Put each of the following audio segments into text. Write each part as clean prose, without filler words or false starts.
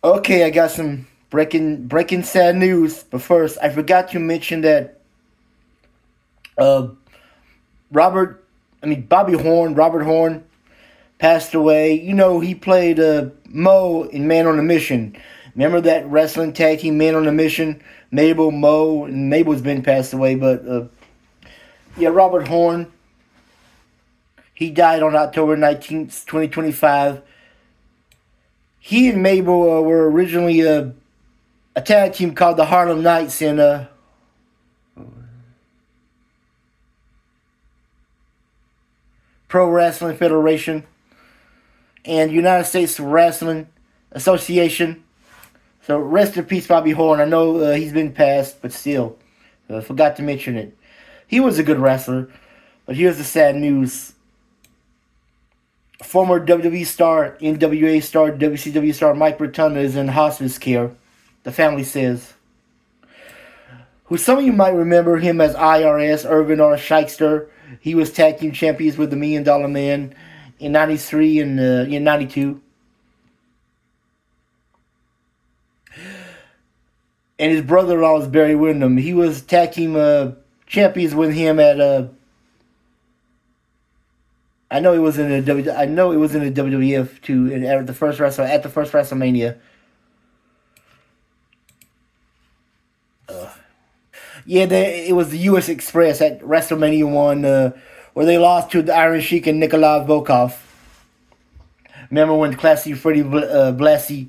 Okay, I got some breaking sad news. But first, I forgot to mention that uh Robert, Robert Horn passed away. You know, he played Mo in Man on a Mission. Remember that wrestling tag team Man on a Mission? Mabel, Mo, and Mabel's been passed away, but yeah, Robert Horn. He died on October 19th, 2025. He and Mabel were originally a tag team called the Harlem Knights in Pro Wrestling Federation and United States Wrestling Association. So rest in peace, Bobby Horn. I know he's been passed, but still, forgot to mention it. He was a good wrestler, but here's the sad news. Former WWE star, NWA star, WCW star Mike Rotunda is in hospice care. The family says. Who some of you might remember him as IRS, Irvin R. Shyster. He was tag team champions with the Million Dollar Man in '93 and in '92. And his brother-in-law was Barry Windham. He was tag team champions with him at I know it was in the WWF too, and at the first WrestleMania. Yeah, it was the U.S. Express at WrestleMania 1, where they lost to the Iron Sheik and Nikolai Volkov. Remember when Classy Freddie Blassie,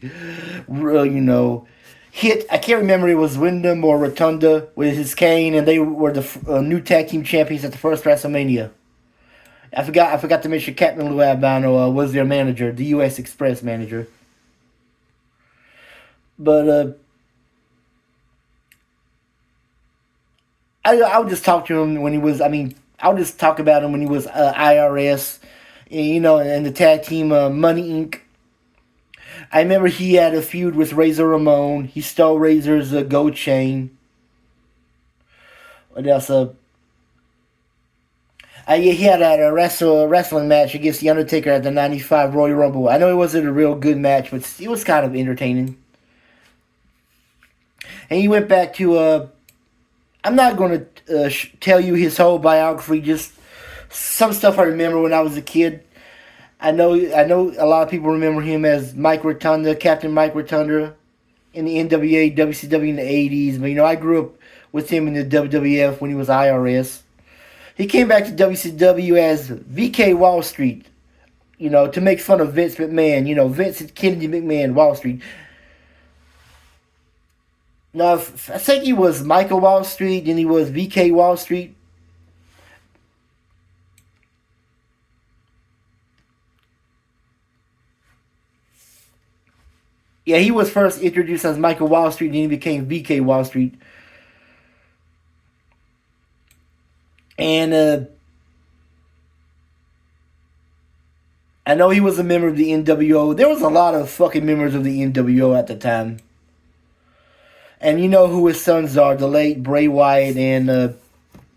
hit, I can't remember, it was Wyndham or Rotunda with his cane, and they were the new tag team champions at the first WrestleMania. I forgot to mention Captain Lou Albano was their manager, the U.S. Express manager. But I would just talk to him when he was. I would just talk about him when he was IRS, and the tag team Money Inc. I remember he had a feud with Razor Ramon. He stole Razor's gold chain. What else? Yeah, he had a wrestling match against The Undertaker at the '95 Royal Rumble. I know it wasn't a real good match, but it was kind of entertaining. And he went back to I'm not going to tell you his whole biography. Just some stuff I remember when I was a kid. I know a lot of people remember him as Mike Rotunda, Captain Mike Rotunda, in the NWA, WCW in the '80s. But I grew up with him in the WWF when he was IRS. He came back to WCW as VK Wall Street, to make fun of Vince McMahon. Vince and Kennedy McMahon, Wall Street. No, I think he was Michael Wall Street, and he was VK Wall Street. Yeah, he was first introduced as Michael Wall Street, and then he became VK Wall Street. And I know he was a member of the NWO. There was a lot of fucking members of the NWO at the time. And you know who his sons are, the late Bray Wyatt and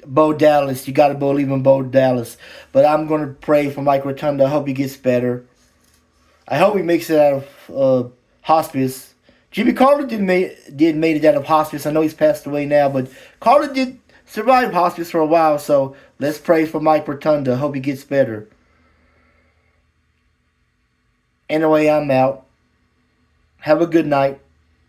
Bo Dallas. You gotta believe in Bo Dallas. But I'm gonna pray for Mike Rotunda. I hope he gets better. I hope he makes it out of hospice. Jimmy Carter made it out of hospice. I know he's passed away now, but Carter did survive hospice for a while. So let's pray for Mike Rotunda. Hope he gets better. Anyway, I'm out. Have a good night.